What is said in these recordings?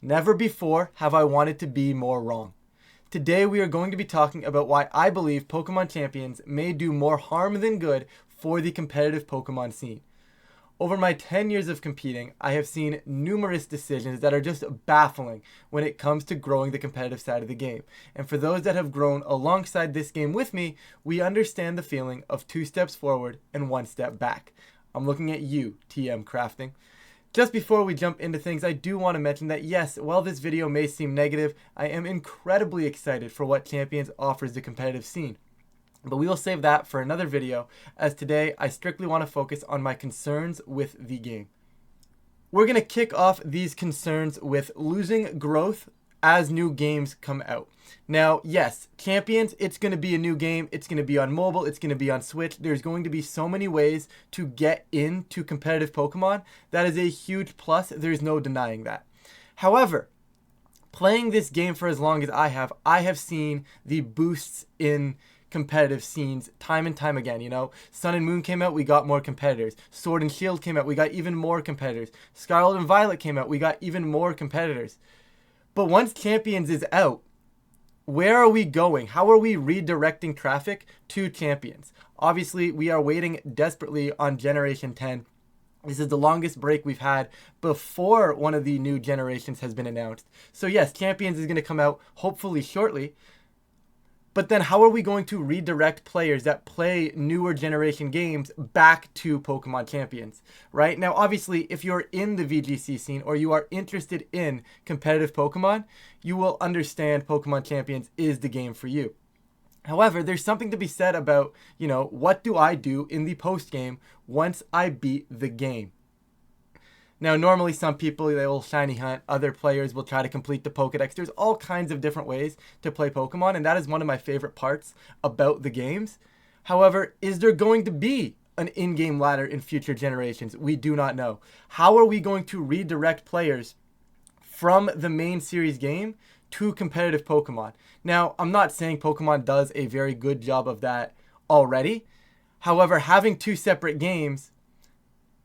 Never before have I wanted to be more wrong. Today we are going to be talking about why I believe Pokémon Champions may do more harm than good for the competitive Pokémon scene. Over my 10 years of competing, I have seen numerous decisions that are just baffling when it comes to growing the competitive side of the game. And for those that have grown alongside this game with me, we understand the feeling of 2 steps forward and 1 step back. I'm looking at you, TM Crafting. Just before we jump into things, I do want to mention that yes, while this video may seem negative, I am incredibly excited for what Champions offers the competitive scene. But we will save that for another video, as today I strictly want to focus on my concerns with the game. We're going to kick off these concerns with losing growth as new games come out. Now, yes, Champions, it's going to be a new game. It's going to be on mobile. It's going to be on Switch. There's going to be so many ways to get into competitive Pokemon. That is a huge plus. There's no denying that. However, playing this game for as long as I have seen the boosts in competitive scenes time and time again. You know, Sun and Moon came out, we got more competitors. Sword and Shield came out, we got even more competitors. Scarlet and Violet came out, we got even more competitors. But once Champions is out, where are we going? How are we redirecting traffic to Champions? Obviously, we are waiting desperately on Generation 10. This is the longest break we've had before one of the new generations has been announced. So yes, Champions is going to come out hopefully shortly. But then how are we going to redirect players that play newer generation games back to Pokemon Champions, right? Now, obviously, if you're in the VGC scene or you are interested in competitive Pokemon, you will understand Pokemon Champions is the game for you. However, there's something to be said about, what do I do in the post game once I beat the game? Now, normally some people, they will shiny hunt. Other players will try to complete the Pokedex. There's all kinds of different ways to play Pokemon, and that is one of my favorite parts about the games. However, is there going to be an in-game ladder in future generations? We do not know. How are we going to redirect players from the main series game to competitive Pokemon? Now, I'm not saying Pokemon does a very good job of that already. However, having 2 separate games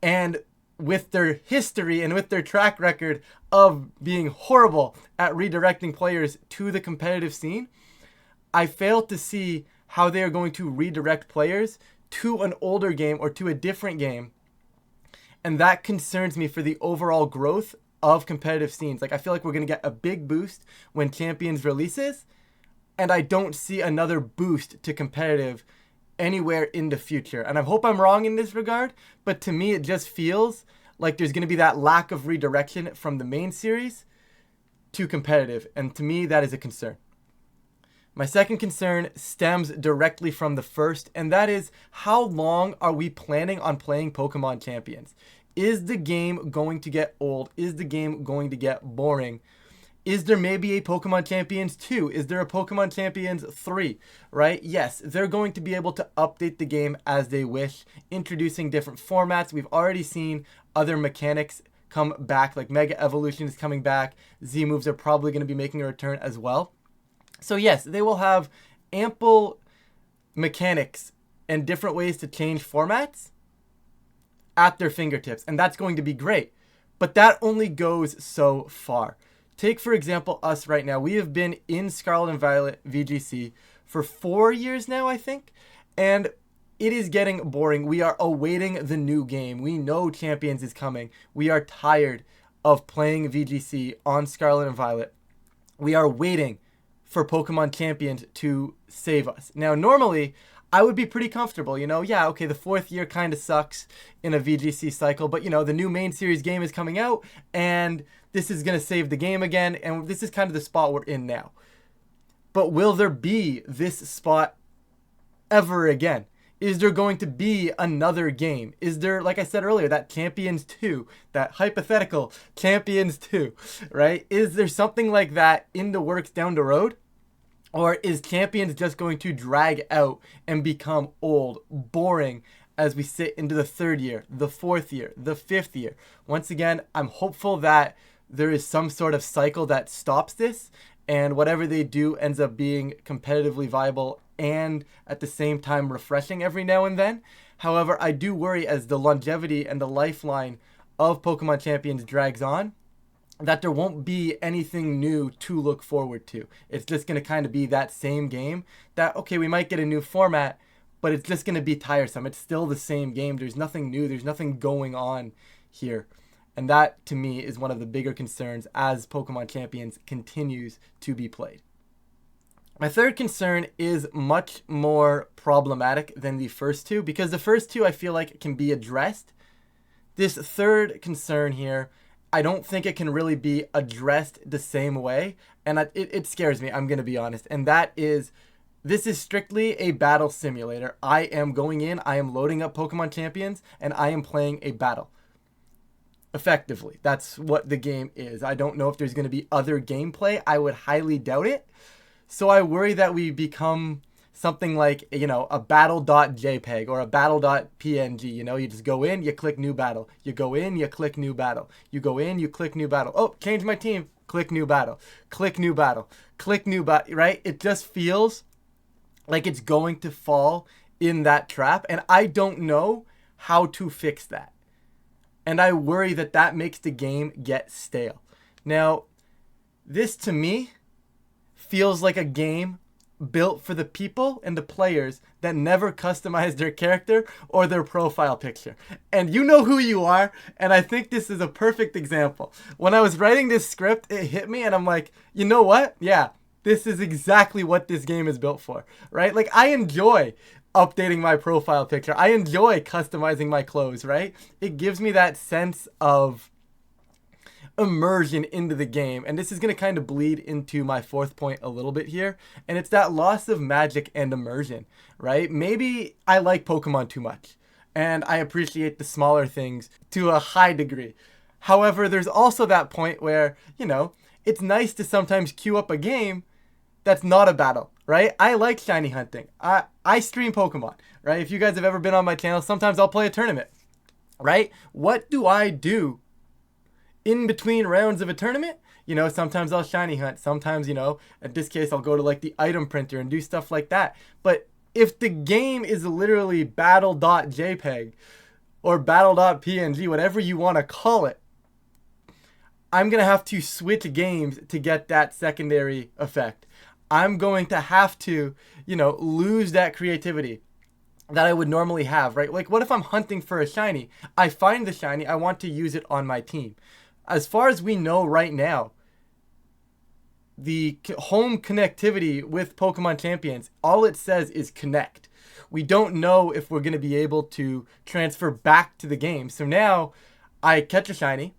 and with their history and with their track record of being horrible at redirecting players to the competitive scene, I fail to see how they are going to redirect players to an older game or to a different game. And that concerns me for the overall growth of competitive scenes. Like, I feel like we're going to get a big boost when Champions releases, and I don't see another boost to competitive anywhere in the future. And I hope I'm wrong in this regard, but to me it just feels like there's going to be that lack of redirection from the main series to competitive, and to me that is a concern. My second concern stems directly from the first, and that is, how long are we planning on playing Pokemon Champions? Is the game going to get old? Is the game going to get boring? Is there maybe a Pokemon Champions 2? Is there a Pokemon Champions 3? Right? Yes, they're going to be able to update the game as they wish, introducing different formats. We've already seen other mechanics come back, like Mega Evolution is coming back. Z-moves are probably going to be making a return as well. So yes, they will have ample mechanics and different ways to change formats at their fingertips, and that's going to be great. But that only goes so far. Take, for example, us right now. We have been in Scarlet and Violet VGC for 4 years now, I think. And it is getting boring. We are awaiting the new game. We know Champions is coming. We are tired of playing VGC on Scarlet and Violet. We are waiting for Pokemon Champions to save us. Now, normally, I would be pretty comfortable, yeah, okay, the 4th year kind of sucks in a VGC cycle, but the new main series game is coming out, and this is going to save the game again, and this is kind of the spot we're in now. But will there be this spot ever again? Is there going to be another game? Is there, like I said earlier, that Champions 2, that hypothetical Champions 2, right? Is there something like that in the works down the road? Or is Champions just going to drag out and become old, boring, as we sit into the 3rd year, the 4th year, the 5th year? Once again, I'm hopeful that there is some sort of cycle that stops this, and whatever they do ends up being competitively viable and at the same time refreshing every now and then. However, I do worry as the longevity and the lifeline of Pokemon Champions drags on, that there won't be anything new to look forward to. It's just going to kind of be that same game that, okay, we might get a new format, but it's just going to be tiresome. It's still the same game. There's nothing new. There's nothing going on here. And that, to me, is one of the bigger concerns as Pokemon Champions continues to be played. My third concern is much more problematic than the first two, because the first two I feel like can be addressed. This third concern here, I don't think it can really be addressed the same way, and it scares me, I'm going to be honest, and that is, this is strictly a battle simulator. I am going in, I am loading up Pokemon Champions, and I am playing a battle. Effectively, that's what the game is. I don't know if there's going to be other gameplay. I would highly doubt it. So I worry that we become something like, you know, a battle.jpg or a battle.png. You know, you just go in, you click new battle. You go in, you click new battle. You go in, you click new battle. Oh, change my team. Click new battle. Click new battle. Click new battle. Right? It just feels like it's going to fall in that trap. And I don't know how to fix that. And I worry that that makes the game get stale. Now, this to me feels like a game built for the people and the players that never customize their character or their profile picture. And you know who you are, and I think this is a perfect example. When I was writing this script, it hit me, and I'm like, you know what? Yeah, this is exactly what this game is built for, right? Like, I enjoy updating my profile picture. I enjoy customizing my clothes, right? It gives me that sense of immersion into the game, and this is going to kind of bleed into my fourth point a little bit here, and it's that loss of magic and immersion, right? Maybe I like Pokemon too much, and I appreciate the smaller things to a high degree. However, there's also that point where, you know, it's nice to sometimes queue up a game that's not a battle, right? I like shiny hunting. I stream Pokemon, right? If you guys have ever been on my channel, sometimes I'll play a tournament, right? What do I do in between rounds of a tournament? You know, sometimes I'll shiny hunt. Sometimes, you know, in this case, I'll go to like the item printer and do stuff like that. But if the game is literally battle.jpg or battle.png, whatever you want to call it, I'm going to have to switch games to get that secondary effect. I'm going to have to, you know, lose that creativity that I would normally have, right? Like, what if I'm hunting for a shiny? I find the shiny, I want to use it on my team. As far as we know right now, the home connectivity with Pokemon Champions, all it says is connect. We don't know if we're going to be able to transfer back to the game. So now I catch a shiny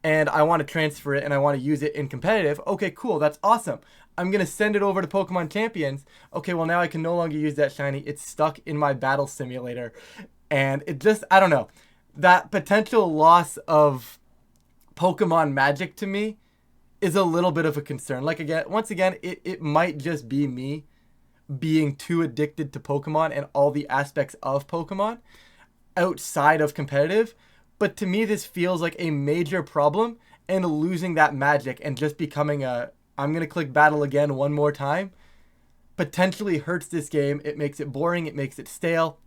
and I want to transfer it and I want to use it in competitive. Okay, cool. That's awesome. I'm going to send it over to Pokemon Champions. Okay, well, now I can no longer use that shiny. It's stuck in my battle simulator. And it just, I don't know. That potential loss of Pokemon magic to me is a little bit of a concern. Like, again, once again, it might just be me being too addicted to Pokemon and all the aspects of Pokemon outside of competitive. But to me, this feels like a major problem, and losing that magic and just becoming a, I'm going to click battle again one more time, potentially hurts this game. It makes it boring. It makes it stale.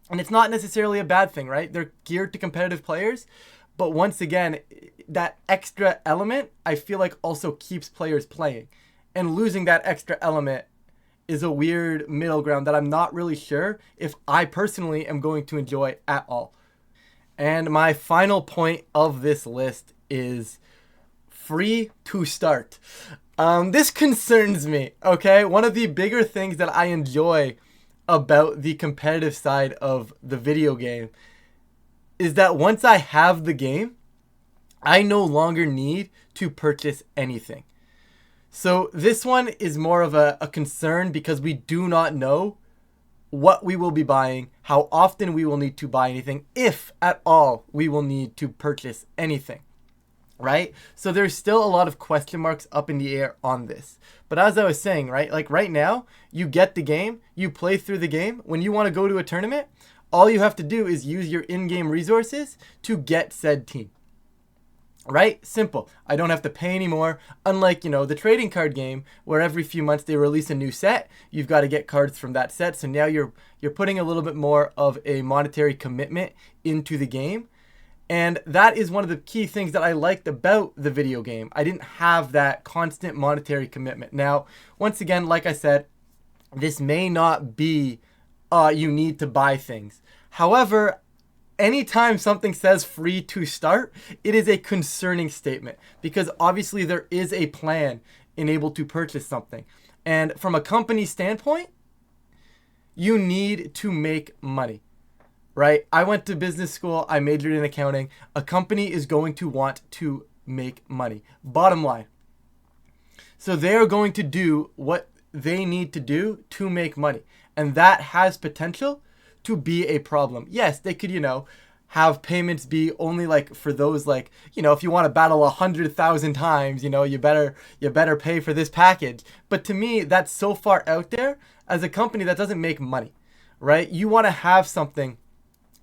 And it's not necessarily a bad thing, right? They're geared to competitive players. But once again, that extra element, I feel like also keeps players playing. And losing that extra element is a weird middle ground that I'm not really sure if I personally am going to enjoy at all. And my final point of this list is free to start. This concerns me, okay? One of the bigger things that I enjoy about the competitive side of the video game is that once I have the game, I no longer need to purchase anything. So this one is more of a concern because we do not know what we will be buying, how often we will need to buy anything, if at all we will need to purchase anything, right? So there's still a lot of question marks up in the air on this. But as I was saying, right, like right now, you get the game, you play through the game. When you want to go to a tournament, all you have to do is use your in-game resources to get said team. Right? Simple. I don't have to pay anymore. Unlike, you know, the trading card game where every few months they release a new set, you've got to get cards from that set. So now you're putting a little bit more of a monetary commitment into the game. And that is one of the key things that I liked about the video game. I didn't have that constant monetary commitment. Now, once again, like I said, this may not be you need to buy things. However, anytime something says free to start, it is a concerning statement because obviously there is a plan enabled to purchase something. And from a company standpoint, you need to make money. Right? I went to business school. I majored in accounting. A company is going to want to make money. Bottom line. So they are going to do what they need to do to make money. And that has potential to be a problem. Yes, they could, have payments be only like for those like, if you want to battle 100,000 times, you better pay for this package. But to me, that's so far out there as a company that doesn't make money, right? You want to have something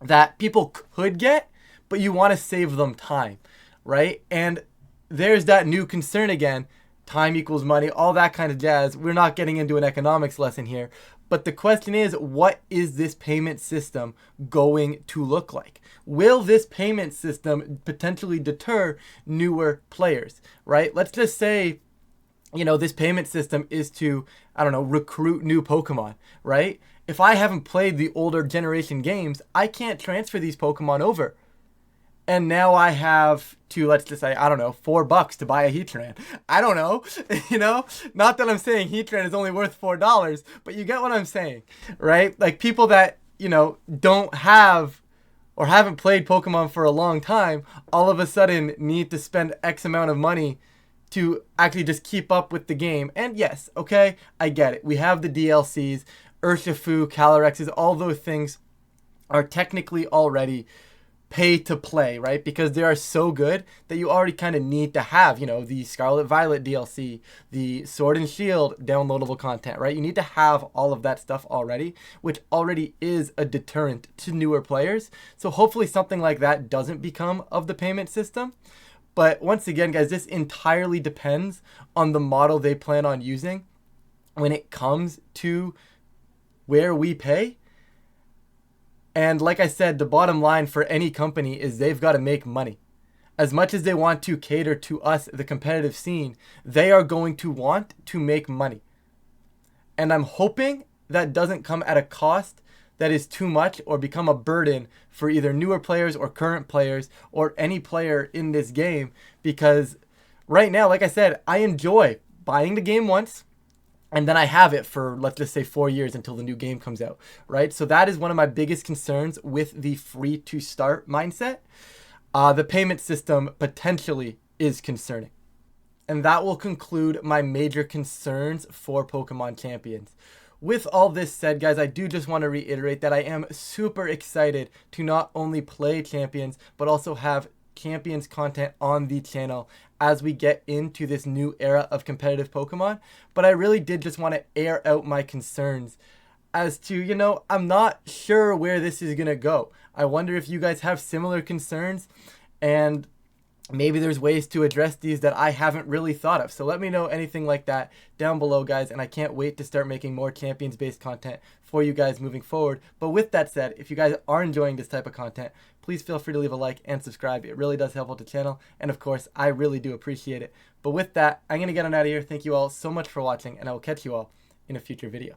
that people could get, but you want to save them time, right? And there's that new concern again, time equals money, all that kind of jazz. We're not getting into an economics lesson here, but the question is, what is this payment system going to look like? Will this payment system potentially deter newer players, right? Let's just say, this payment system is to, recruit new Pokemon, right? If I haven't played the older generation games, I can't transfer these Pokemon over. And now I have to, let's just say, $4 to buy a Heatran. I don't know, not that I'm saying Heatran is only worth $4, but you get what I'm saying, right? Like people that, don't have or haven't played Pokemon for a long time, all of a sudden need to spend X amount of money to actually just keep up with the game. And yes, okay, I get it. We have the DLCs, Urshifu, Calyrexes, all those things are technically already pay to play, right? Because they are so good that you already kind of need to have, the Scarlet Violet DLC, the Sword and Shield downloadable content, right? You need to have all of that stuff already, which already is a deterrent to newer players. So hopefully something like that doesn't become of the payment system. But once again, guys, this entirely depends on the model they plan on using when it comes to where we pay. And like I said, the bottom line for any company is they've got to make money. As much as they want to cater to us, the competitive scene, they are going to want to make money. And I'm hoping that doesn't come at a cost that is too much or become a burden for either newer players or current players or any player in this game. Because right now, like I said, I enjoy buying the game once, and then I have it for, let's just say, 4 years until the new game comes out, right? So that is one of my biggest concerns with the free to start mindset. The payment system potentially is concerning. And that will conclude my major concerns for Pokemon Champions. With all this said, guys, I do just want to reiterate that I am super excited to not only play Champions, but also have Champions content on the channel as we get into this new era of competitive Pokemon. But I really did just want to air out my concerns as to, I'm not sure where this is going to go. I wonder if you guys have similar concerns and maybe there's ways to address these that I haven't really thought of. So let me know anything like that down below, guys. And I can't wait to start making more Champions-based content for you guys moving forward. But with that said, if you guys are enjoying this type of content, please feel free to leave a like and subscribe. It really does help out the channel. And of course, I really do appreciate it. But with that, I'm going to get on out of here. Thank you all so much for watching, and I will catch you all in a future video.